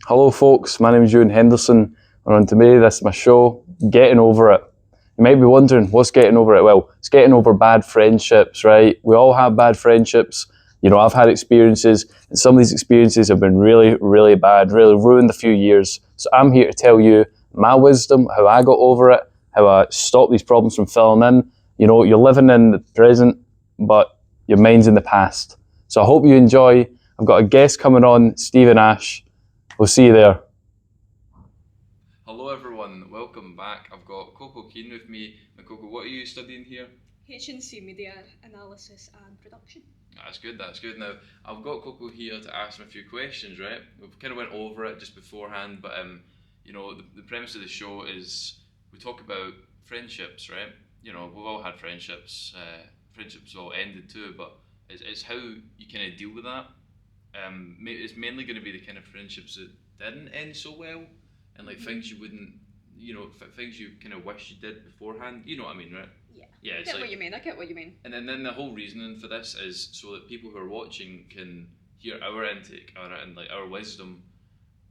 Hello folks, my name is Ewan Henderson and on today this is my show, Getting Over It. You might be wondering, what's getting over it? Well, it's getting over bad friendships, right? We all have bad friendships. You know, I've had experiences and some of these experiences have been really, really bad, really ruined a few years. So I'm here to tell you my wisdom, how I got over it, how I stopped these problems from filling in. You know, you're living in the present, but your mind's in the past. So I hope you enjoy. I've got a guest coming on, Stephen Ash. We'll see you there. Hello everyone, welcome back. I've got Coco Keane with me. And Coco, what are you studying here? HNC Media Analysis and Production. That's good, that's good. Now, I've got Coco here to ask him a few questions, right? We've kind of went over it just beforehand, but you know, the premise of the show is we talk about friendships, right? You know, we've all had friendships. Friendships all ended too, but it's how you kind of deal with that. It's mainly going to be the kind of friendships that didn't end so well, and like things you wouldn't, you know, things you kind of wish you did beforehand. You know what I mean, right? Yeah. Yeah, I it's get like, what you mean. I get what you mean. and then the whole reasoning for this is so that people who are watching can hear our intake and like our wisdom,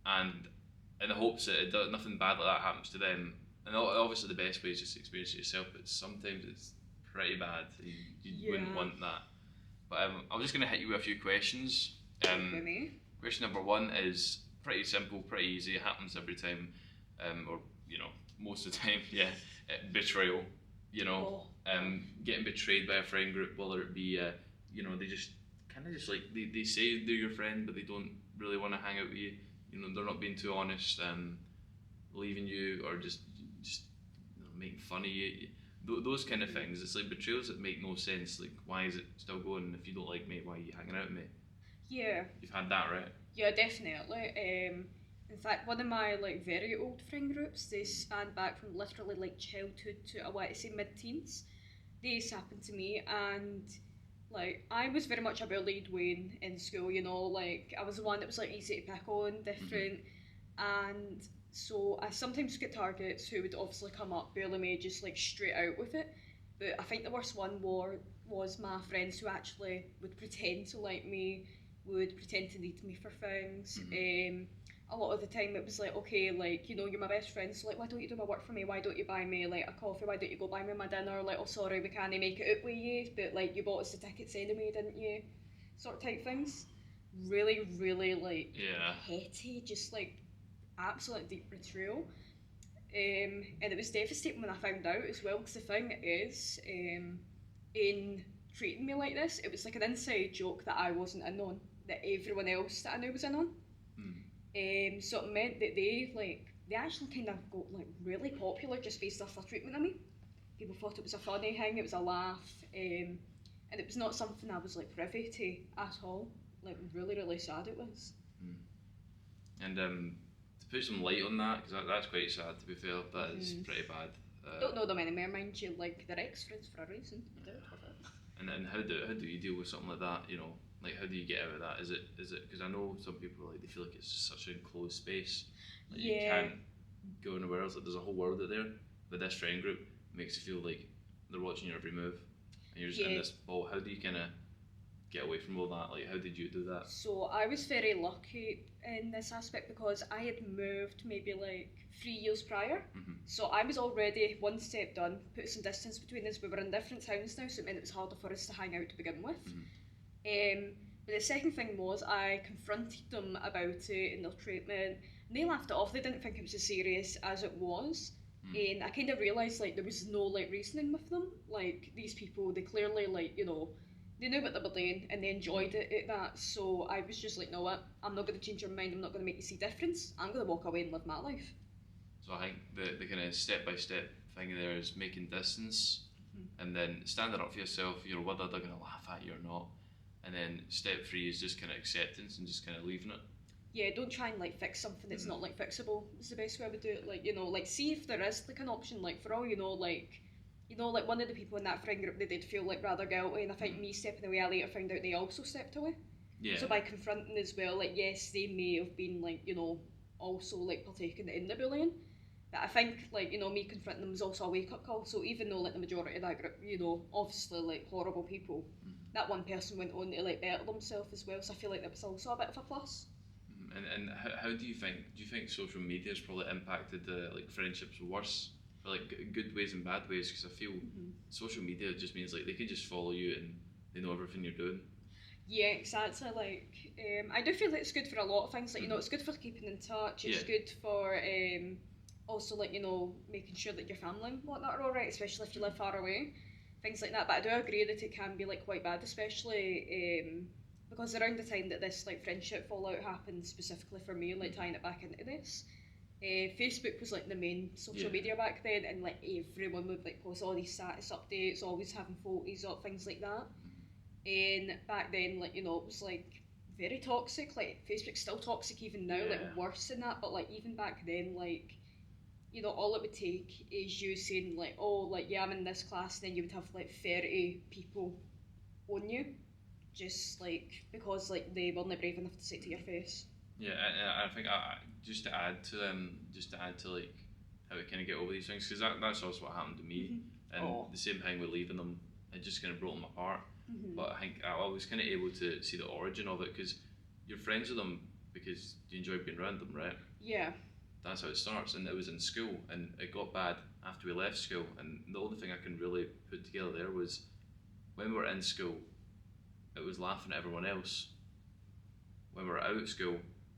and in the hopes that nothing bad like that happens to them. And obviously, the best way is just to experience it yourself, but sometimes it's pretty bad. You wouldn't want that. But I'm just going to hit you with a few questions. With me. Question number one is pretty simple, pretty easy. It happens every time, or you know, most of the time. Yeah, betrayal. You know, getting betrayed by a friend group, whether it be, you know, they just kind of just like they say they're your friend, but they don't really want to hang out with you. You know, they're not being too honest, leaving you, or just you know, making fun of you. Those kind of things. It's like betrayals that make no sense. Like, why is it still going? If you don't like me, why are you hanging out with me? Yeah. You've had that, right? Yeah, definitely. In fact, one of my like very old friend groups, they span back from literally like childhood to I want to say mid-teens. This happened to me, and like I was very much a bullied Wayne in school. You know, like I was the one that was like easy to pick on, different, and so I sometimes get targets who would obviously come up, bully me, just like straight out with it. But I think the worst one was my friends who actually would pretend to like me, would pretend to need me for things. A lot of the time it was like, okay, like, you know, you're my best friend, so like, why don't you do my work for me? Why don't you buy me like a coffee? Why don't you go buy me my dinner? Like, oh, sorry, we can't make it out with you, but like, you bought us the tickets anyway, didn't you? Sort of type things. Really, really like Yeah. petty, just like absolute deep betrayal. And it was devastating when I found out as well, because the thing is, in treating me like this, it was like an inside joke that I wasn't in on, that everyone else that I knew was in on. So it meant that they actually kind of got like really popular just based off their treatment of me. People thought it was a funny thing, it was a laugh, and it was not something I was like privy to at all. Like really, really sad it was. And to put some light on that, because that's quite sad to be fair, that is pretty bad. Don't know them anymore, mind you. Like they're ex-friends for a reason. And how do you deal with something like that? You know, like how do you get out of that? Is it because I know some people like they feel like it's just such an enclosed space, like you can't go anywhere else. Like there's a whole world out there. But this friend group makes you feel like they're watching your every move, and you're just in this ball. How do you kind of get away from all that? Like how did you do that? So I was very lucky in this aspect because I had moved maybe like 3 years prior. So I was already one step done, put some distance between us. We were in different towns now, so it meant it was harder for us to hang out to begin with. But the second thing was I confronted them about it and their treatment, and they laughed it off. They didn't think it was as serious as it was. And I kind of realised like there was no like reasoning with them. Like these people, they clearly like, you know, they knew what they were doing and they enjoyed it at that. So I was just like, no, what? I'm not going to change your mind. I'm not going to make you see difference. I'm going to walk away and live my life. So I think the kind of step by step thing there is making distance, and then standing up for yourself. You know whether they're going to laugh at you or not, and then step three is just kind of acceptance and just kind of leaving it. Yeah, don't try and like fix something that's not like fixable. Is the best way I would do it. Like, you know, like see if there is like an option. Like for all you know, like one of the people in that friend group, they did feel like rather guilty, and I think me stepping away, I later found out they also stepped away. Yeah. So by confronting as well, like yes, they may have been like, you know, also like partaking in the bullying. But I think like, you know, me confronting them was also a wake up call. So even though like the majority of that group, you know, obviously like horrible people, that one person went on to like better themselves as well. So I feel like that was also a bit of a plus. And how do you think social media has probably impacted the like friendships worse, for like good ways and bad ways? Because I feel social media just means like they can just follow you and they know everything you're doing. Yeah, exactly. Like, I do feel like it's good for a lot of things. Like, you know, it's good for keeping in touch. It's good for also, like, you know, making sure that your family and whatnot are all right, especially if you live far away, things like that. But I do agree that it can be like quite bad, especially because around the time that this like friendship fallout happened, specifically for me, like tying it back into this. Facebook was like the main social media back then, and like everyone would like post all these status updates, always having photos up, things like that. And back then, like, you know, it was like very toxic. Like, Facebook's still toxic even now, like worse than that. But like even back then, like, you know, all it would take is you saying like, oh, like, yeah, I'm in this class, and then you would have like 30 people on you, just like because like they weren't brave enough to say it to your face. Yeah, and I think just to add to like how we kind of get over these things, because that's also what happened to me, and the same thing with leaving them, it just kind of broke them apart. But I think I was kind of able to see the origin of it, because you're friends with them because you enjoy being around them, right? Yeah. That's how it starts, and it was in school, and it got bad after we left school, and the only thing I can really put together there was when we were in school, it was laughing at everyone else. When we were out of school,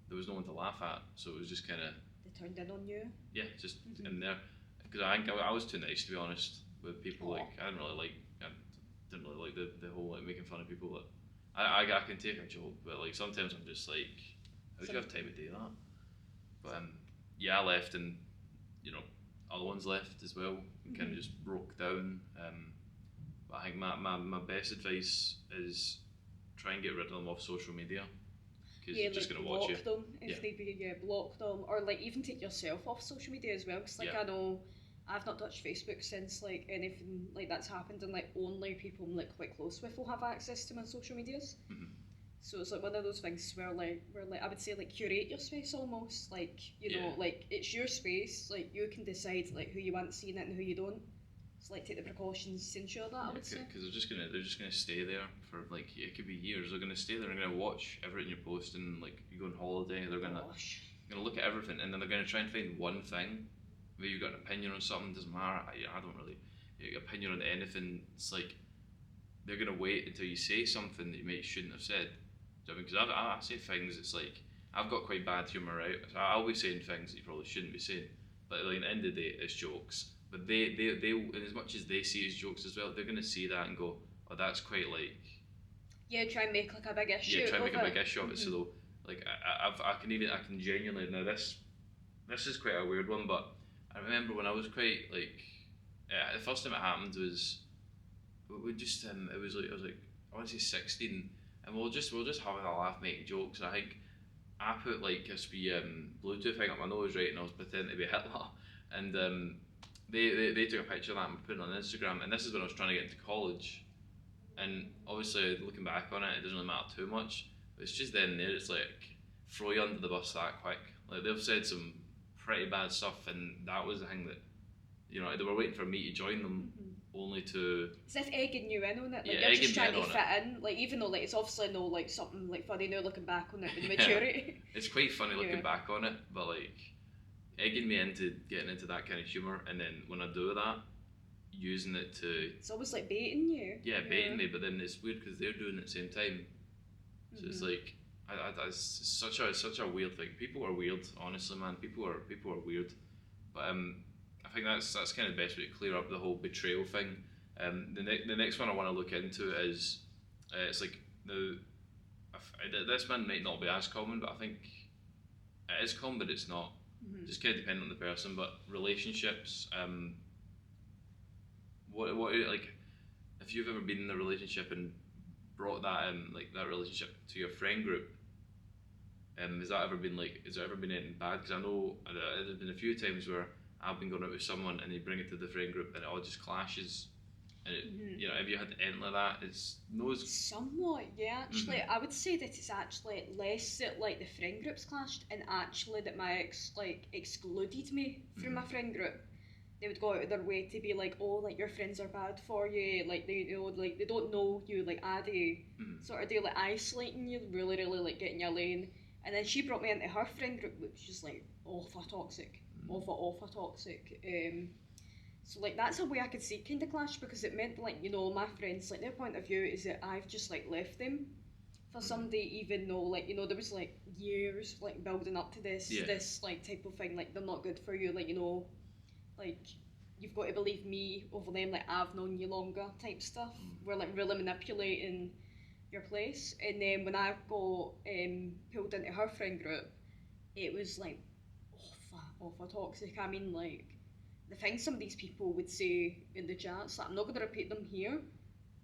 there was no one to laugh at, so it was just kind of... They turned in on you? Yeah, just in there. Because I think I was too nice, to be honest, with people. Like, I didn't really like the whole like making fun of people. That I can take a joke, but like sometimes I'm just like, how do you have time to do that? But yeah, I left, and you know, other ones left as well, and kind of just broke down. But I think my best advice is try and get rid of them off social media, because you're just gonna watch you. Block them if they be block them, or like even take yourself off social media as well. Because like I know I've not touched Facebook since like anything like that's happened, and like only people I'm like quite close with will have access to my social medias. So it's like one of those things where I would say like curate your space almost, like you know, like it's your space, like you can decide like who you want seeing it and who you don't. So like take the precautions to ensure that. I would say, because they're just gonna stay there for like it could be years. They're gonna stay there and gonna watch everything you're posting. Like you go on holiday, they're gonna look at everything, and then they're gonna try and find one thing. Maybe you've got an opinion on something, doesn't matter. I don't really opinion on anything. It's like they're gonna wait until you say something that you maybe shouldn't have said. Do you know what I mean? Because I say things. It's like I've got quite bad humour, right? So I'll be saying things that you probably shouldn't be saying. But like, at the end of the day, it's jokes. But they and as much as they see as jokes as well, they're gonna see that and go, oh, that's quite like. Yeah, try and make like a big issue. Yeah, try and make a big issue of it. So like I can genuinely now this is quite a weird one, but I remember when I was quite like the first time it happened was we just it was like I want to say 16, and we'll just having a laugh, making jokes. I think I put like this wee Bluetooth thing up my nose, right, and I was pretending to be Hitler, and they took a picture of that and put it on Instagram, and this is when I was trying to get into college, and obviously looking back on it, it doesn't really matter too much, but it's just then and there, it's like throw you under the bus that quick. Like they've said some pretty bad stuff, and that was the thing that, you know, they were waiting for me to join them, only to... As if egging you in on it, like Yeah, you're egging just me trying in to on fit in, like even though like it's obviously no like something like funny now looking back on it with maturity. It's quite funny looking back on it, but like egging me into getting into that kind of humour, and then when I do that, using it to... It's almost like baiting you. Yeah, baiting me, but then it's weird because they're doing it at the same time. So it's like, it's such a weird thing. People are weird, honestly, man. People are weird. But I think that's kind of the best way to clear up the whole betrayal thing. The next one I want to look into is it's like this one might not be as common, but I think it is common, but it's not. Just kind of depending on the person. But relationships, what like if you've ever been in a relationship and brought that like that relationship to your friend group, has there ever been anything bad? Because I know there's been a few times where I've been going out with someone and they bring it to the friend group and it all just clashes. And it, you know, have you had anything like that? It's somewhat, yeah. Actually, I would say that it's actually less that like the friend groups clashed, and actually that my ex like excluded me from my friend group. They would go out of their way to be like, oh, like your friends are bad for you, like they like they don't know you like Addy, sort of do like isolating you, really like getting your lane. And then she brought me into her friend group, which was just like awful toxic, awful toxic. So like that's a way I could see it kind of clash, because it meant like, you know, my friends, like their point of view is that I've just like left them for somebody, even though like, you know, there was like years like building up to this this like type of thing, like they're not good for you, like, you know, like you've got to believe me over them, like I've known you longer type stuff. We're like really manipulating your place. And then when I got pulled into her friend group, it was like awful toxic. I mean, like the things some of these people would say in the chats, like, I'm not going to repeat them here,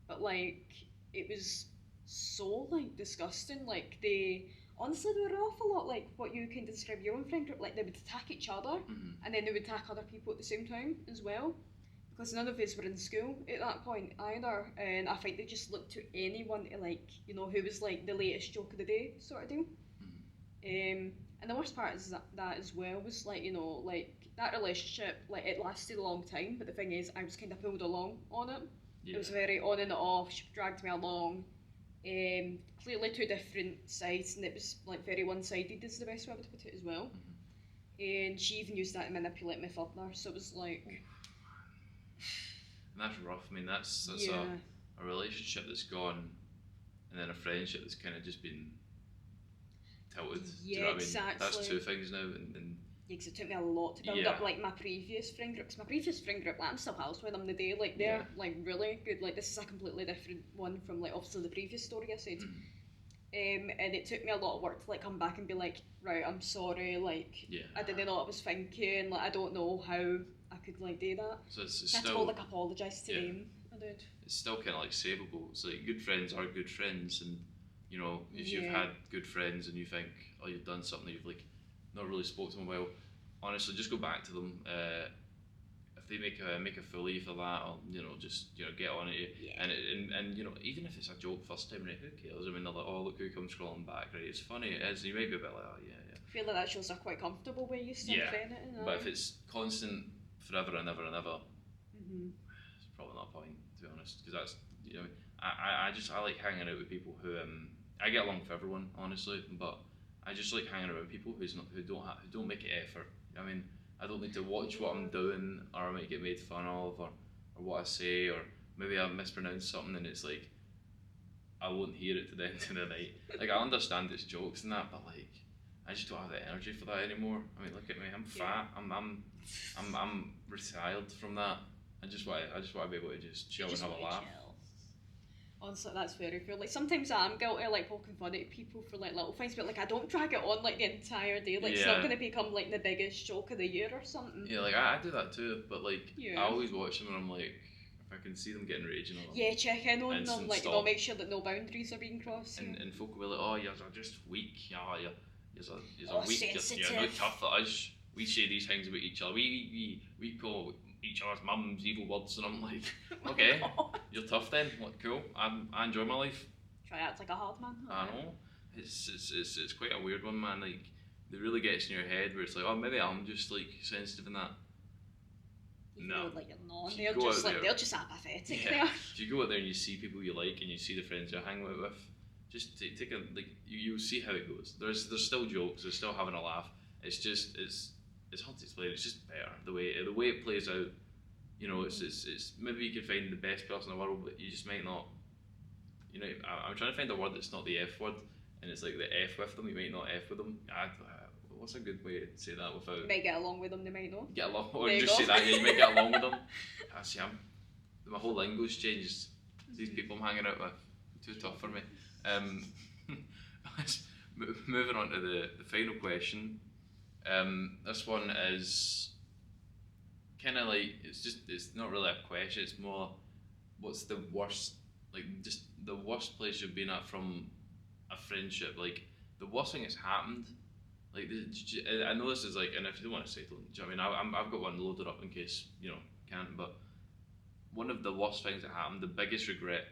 but like it was so like disgusting. Like they honestly, they were off a lot like what you can describe your own friend group. Like they would attack each other, and then they would attack other people at the same time as well, because none of us were in school at that point either. And I think they just looked to anyone to, like, you know, who was like the latest joke of the day sort of deal. And the worst part is that as well was like, you know, like that relationship, like it lasted a long time, but the thing is I was kind of pulled along on it. It was very on and off. She dragged me along. Clearly two different sides, and it was like very one-sided is the best way I would put it as well. And she even used that to manipulate me further, so it was like, and that's rough. I mean, that's a relationship that's gone, and then a friendship that's kind of just been tilted. Do you know what exactly. I mean? That's two things now, and yeah, because it took me a lot to build up like my previous friend group. 'Cause my previous friend group, like I'm still pals with them today. Like they're like really good. Like this is a completely different one from like obviously the previous story I said. And it took me a lot of work to like come back and be like, right, I'm sorry. Like I didn't know what I was thinking. Like I don't know how I could like do that. So it's I had to still go like apologise to them. I did. It's still kind of like savable. It's like good friends are good friends, and you know, if you've had good friends and you think, oh, you've done something, you've like not really spoke to them well, honestly, just go back to them. If they make a fool of you for that, or you know, just get on it. And you know, even if it's a joke first time, right? Who cares? I mean, they're like, oh, look who comes scrolling back, right? It's funny, it is. You might be a bit like, oh yeah. I feel like that shows they're quite comfortable with you still saying it. But if it's constant, forever and ever and ever, it's probably not a point, to be honest, because that's, you know, I like hanging out with people who I get along with everyone, honestly, but I just like hanging out with people who don't make an effort. I mean, I don't need to watch what I'm doing, or I might get made fun of, or what I say, or maybe I mispronounce something and it's like I won't hear it to the end of the night. Like I understand it's jokes and that, but like I just don't have the energy for that anymore. I mean, look at me, I'm fat. I'm retired from that. I just want to be able to just chill and have a laugh. Honestly, that's very fair. Like sometimes I'm guilty of like poking fun at people for like little things, but like I don't drag it on like the entire day. Like it's not gonna become like the biggest joke of the year or something. Yeah, like I do that too, but like I always watch them and I'm like, if I can see them getting raging on them. Check in on them, like you know, make sure that no boundaries are being crossed. And folk will be like, oh, you're just weak. You're weak. Sensitive. You're not tough at us. We say these things about each other. We call each other's mums evil words, and I'm like, okay, you're tough then. Like, cool. I enjoy my life. Try to act like a hard man. I know. It's quite a weird one, man. Like, it really gets in your head where it's like, oh, maybe I'm just like sensitive in that. No, like you're not. They're just apathetic. Yeah. If you go out there and you see people you like and you see the friends you're hanging out with, just take a like. You'll see how it goes. There's still jokes. There's still having a laugh. It's just it's hard to explain. It's just better the way it plays out. You know, it's maybe you can find the best person in the world, but you just might not. You know, I'm trying to find a word that's not the F word, and it's like the F with them. You might not F with them. What's a good way to say that without? You might get along with them. They might not. Get along, or just say that. Yeah, you might get along with them. See, my whole lingo's changed. These people I'm hanging out with, too tough for me. Moving on to the final question. This one is kind of like it's not really a question. It's more, what's the worst, like just the worst place you've been at from a friendship? Like the worst thing that's happened. Like I know this is like, and if you don't want to say it, do you know what I mean? I've got one loaded up in case can't. But one of the worst things that happened, the biggest regret,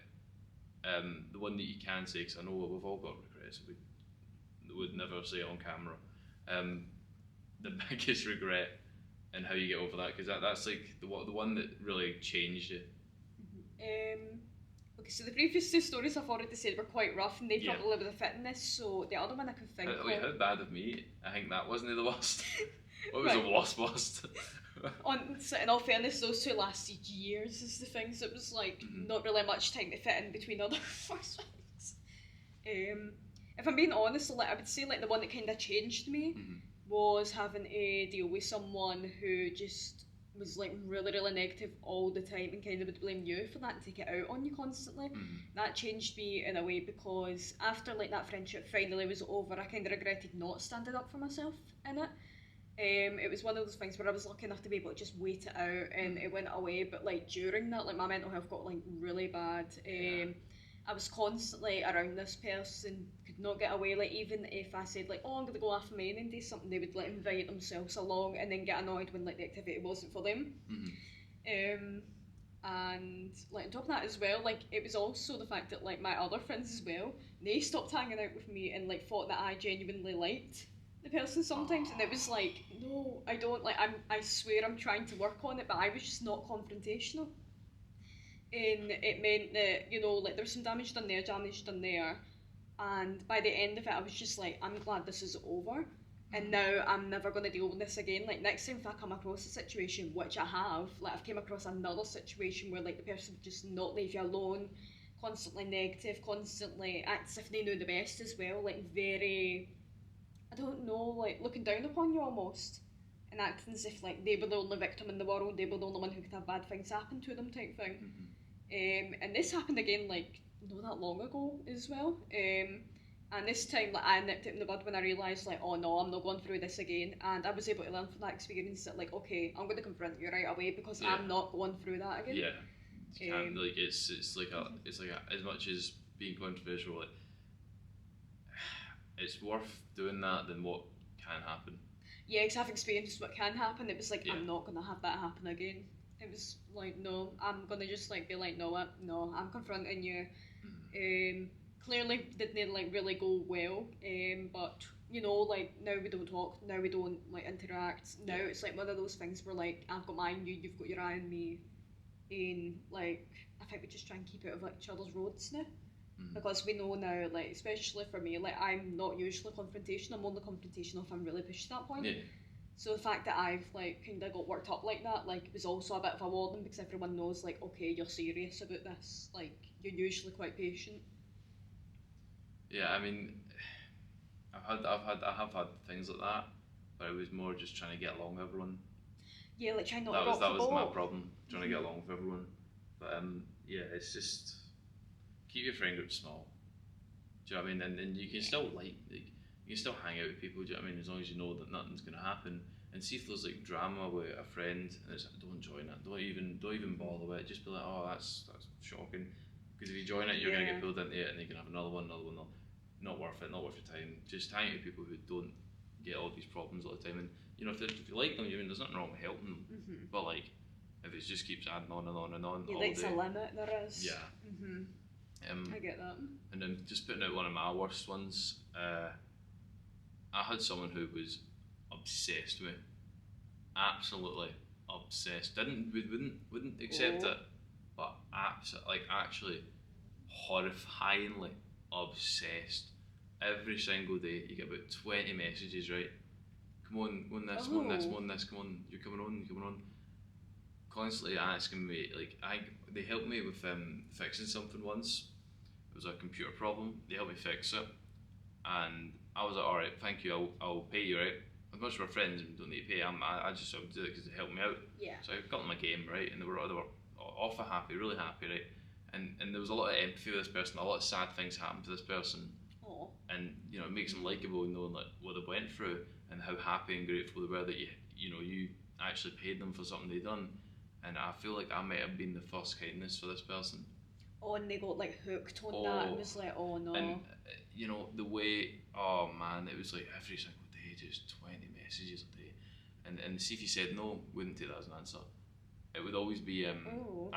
the one that you can say, because I know we've all got regrets. We would never say it on camera. The biggest regret and how you get over that, because that's like the one that really changed you. Okay, so the previous two stories I've already said were quite rough, and they Yeah. probably would have fit in this. So the other one I could think Wait, how of. bad of me? I think that wasn't the worst. What was Right. the worst? So in all fairness, those two lasted years. Is the thing. So it was like not really much time to fit in between other first ones. If I'm being honest, like I would say like the one that kind of changed me was having to deal with someone who just was like really negative all the time and kind of would blame you for that and take it out on you constantly. That changed me in a way because after like that friendship finally was over, I kind of regretted not standing up for myself in it. It was one of those things where I was lucky enough to be able to just wait it out and it went away, but like during that, like my mental health got like really bad. I was constantly around this person, could not get away. Like even if I said like, oh, I'm gonna go off my and do something, they would like invite themselves along and then get annoyed when like the activity wasn't for them. And like on top of that as well, like it was also the fact that like my other friends as well, they stopped hanging out with me and like thought that I genuinely liked the person sometimes, and it was like, no, I don't. Like I swear I'm trying to work on it, but I was just not confrontational. And it meant that, you know, like there was some damage done there, and by the end of it I was just like, I'm glad this is over, and now I'm never going to deal with this again. Like next time if I come across a situation, which I have, like I've came across another situation where like the person would just not leave you alone, constantly negative, constantly acts as if they know the best as well, like very, I don't know, like looking down upon you almost, and acting as if like they were the only victim in the world, they were the only one who could have bad things happen to them type thing. And this happened again like not that long ago as well. And this time like I nipped it in the bud when I realised like, oh no, I'm not going through this again, and I was able to learn from that experience that like, okay, I'm going to confront you right away because I'm not going through that again. Yeah, you can't, like it's like as much as being controversial, like it's worth doing that than what can happen. Yeah, because I've experienced what can happen. It was like, I'm not going to have that happen again. It was like, no, I'm going to just like be like, no, I'm confronting you. Clearly didn't like really go well, but you know, like now we don't talk, now we don't like interact. Now it's like one of those things where like I've got my eye on you, you've got your eye on me, and like I think we just try and keep out of like each other's roads now. Because we know now, like especially for me, like I'm not usually confrontational. I'm only confrontational if I'm really pushed to that point. So the fact that I've like kind of got worked up like that, like was also a bit of a warning because everyone knows like, okay, you're serious about this. Like you're usually quite patient. Yeah, I mean, I have had things like that, but it was more just trying to get along with everyone. Yeah, like trying not to rock that the was my boat. problem, trying to get along with everyone. But yeah, it's just keep your friend group small. Do you know what I mean? And you can still like you can still hang out with people. Do you know what I mean? As long as you know that nothing's gonna happen. And see if there's like drama with a friend, and it's like, don't join it. Don't even bother with it. Just be like, oh, that's shocking. Because if you join it, you're gonna get pulled into it, and you can have another one. Not worth it. Not worth your time. Just hang out with people who don't get all these problems all the time. And you know, if you like them, I mean, there's nothing wrong with helping them. But like, if it just keeps adding on and on and on, all There's day, a limit. There is. Yeah. I get that. And then just putting out one of my worst ones. I had someone who was obsessed with me, absolutely obsessed. Wouldn't accept it, but actually horrifyingly obsessed. Every single day, you get about 20 messages. Right, come on this, come on this, come on this, come on, you're coming on. Constantly asking me, like they helped me with fixing something once. It was a computer problem. They helped me fix it, and I was like, all right, thank you. I'll pay you, right? As much as we're friends and we don't need to pay, I just do it because they helped me out. Yeah. So I got them a game, right, and they were awful happy, really happy, right? And there was a lot of empathy with this person. A lot of sad things happened to this person. Aww. And you know, it makes them likable, knowing like what they went through and how happy and grateful they were that you actually paid them for something they done. And I feel like I might have been the first kindness for this person. Oh, and they got like hooked on that and was like, oh no. And you know, the way, oh man, it was like every single day, just 20 messages a day. And see if you said no, wouldn't take that as an answer. It would always be, I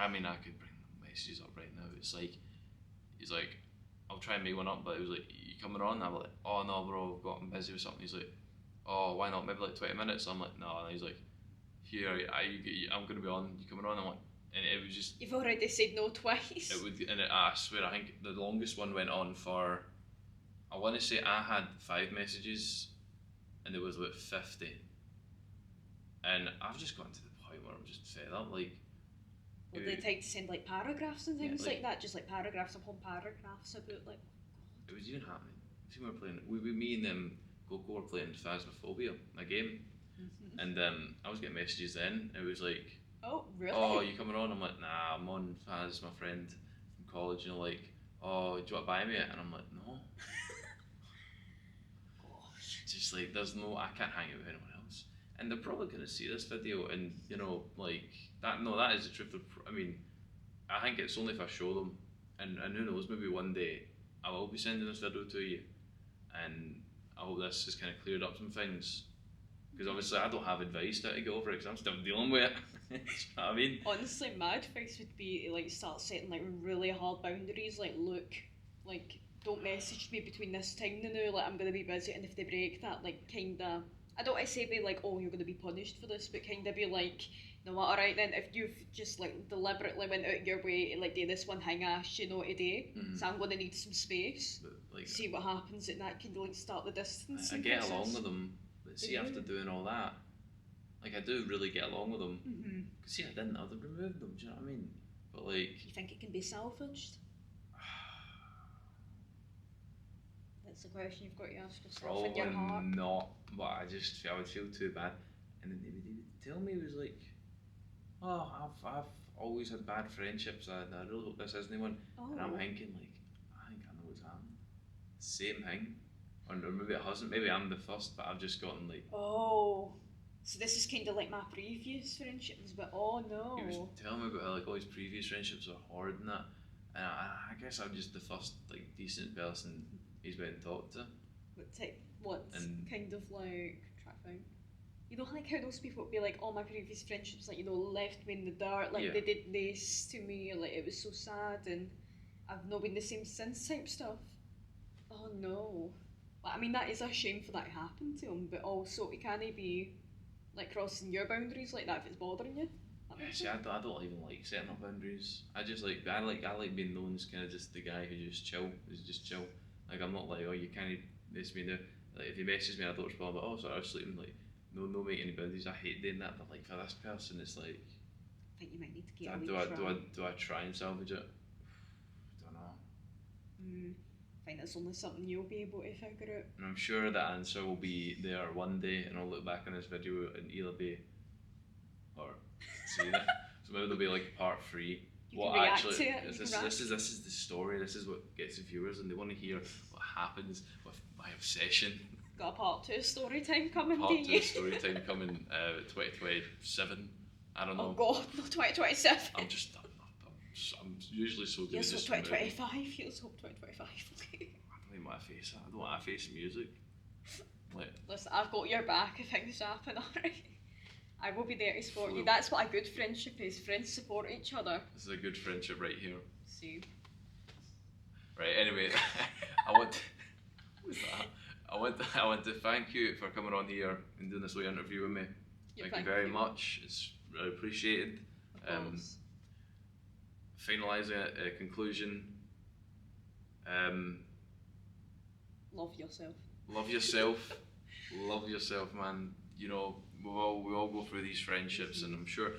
mean, I could bring messages up right now. It's like, he's like, I'll try and make one up, but it was like, you coming on? I'm like, oh no bro, I'm busy with something. He's like, oh, why not, maybe like 20 minutes? I'm like, no. And he's like, here, I'm going to be on, you coming on? I'm like, and it was just. You've already said no twice. It would, and I swear, I think the longest one went on for. I want to say I had 5 messages, and there was about 50. And I've just gotten to the point where I'm just fed up. Like, Well, they tend to send like paragraphs and things Yeah, like that, just like paragraphs upon paragraphs about like. it was even happening. See, we were playing. Me and Coco were playing Phasmophobia, a game, and I was getting messages then. It was like, Oh really? "Oh, you coming on?" I'm like, "Nah, I'm on Phaz, my friend from college." You know, like, "Oh, do you want to buy me it?" And I'm like, "No." Gosh. Just like, there's no, I can't hang out with anyone else, and they're probably gonna see this video, and you know, like that. No, that is the truth. I mean, I think it's only if I show them, and who knows, maybe one day I will be sending this video to you, and I hope this has kind of cleared up some things, because obviously I don't have advice how to get over it, because I'm still dealing with it. Do you know what I mean? Honestly, my advice would be to like start setting like really hard boundaries. Like, look, like don't message me between this time and now. Like, I'm gonna be busy, and if they break that, like, kinda. I don't want to say be like, oh, you're gonna be punished for this, but kinda be like, no, what, alright then. If you've just like deliberately went out your way to like do this one thing I asked you know today, so I'm gonna need some space. But like, See what happens, and that can like start the distance. I get along with them, but see, after doing all that, like I do really get along with them. Mm-hmm. Cause see, I didn't, I'd have removed them. Do you know what I mean? But like, You think it can be salvaged? That's the question you've got to ask yourself in probably your heart. not. But I would feel too bad. And then they would tell me, it was like, oh, I've always had bad friendships. I really hope this isn't one. Oh. And I'm thinking like, I think I know what's happening. Same thing. Or maybe it hasn't. Maybe I'm the first, but I've just gotten like. Oh. So this is kind of like my previous friendships, but oh no. He was telling me about how, like, all his previous friendships were horrid and that. And I guess I'm just the first like decent person he's went and talked to. What And- kind of like try to think. You know, like how those people would be like, oh, my previous friendships, like, you know, left me in the dark, like Yeah. they did this to me, like it was so sad, and I've not been the same since type stuff. Oh no. Like, I mean, that is a shame for that to happen to him, but also it can't be like crossing your boundaries like that if it's bothering you. That Yeah, makes see, sense. I don't even like setting up boundaries. I like being known as kind of just the guy who just chill. Who's just chill. Like, I'm not like, oh, you can't mess me now. Like, if he messages me, I don't respond. But oh, sorry, I was sleeping. Like, no make any boundaries. I hate doing that. But like for this person, it's like, I think you might need to get a wee do I try and salvage it? Don't know. I think that's only something you'll be able to figure out. And I'm sure the answer will be there one day, and I'll look back on this video and either be or see that. So maybe there'll be like part 3. You What can react actually to it, is you this? can This is the story. This is what gets the viewers, and they want to hear what happens with my obsession. Got a part 2 story time coming, Part do 2 you? story time coming 2027. I don't Oh know. god, no, 2027. I'm usually so good. Yes, at hope just 2025. Yes, hope 2025. Okay. I don't even want to face it. I don't want to face music. Like, Listen, I've got your back if things happen, alright? I will be there to support you. Well- That's what a good friendship is. Friends support each other. this is a good friendship right here. See. Right. Anyway, I want. What's that? I want to thank you for coming on here and doing this little interview with me. Yeah, Thank you very much. It's really appreciated. Of course. Finalising a conclusion. Love yourself. Love yourself. Love yourself, man. You know, we all go through these friendships, and I'm sure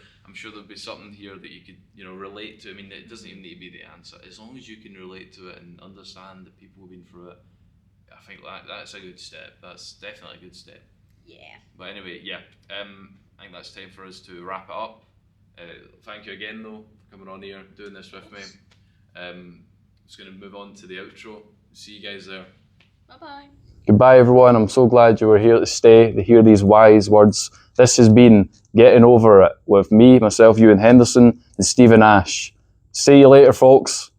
there'll be something here that you could, you know, relate to. I mean, it doesn't even need to be the answer. As long as you can relate to it and understand that people have been through it, I think that's a good step. That's definitely a good step. Yeah. But anyway, yeah, I think that's time for us to wrap it up. Thank you again, though, for coming on here, doing this with me. Just going to move on to the outro. See you guys there. Bye bye. Goodbye, everyone. I'm so glad you were here to stay to hear these wise words. This has been Getting Over It with me, myself, Ewan Henderson, and Stephen Ash. See you later, folks.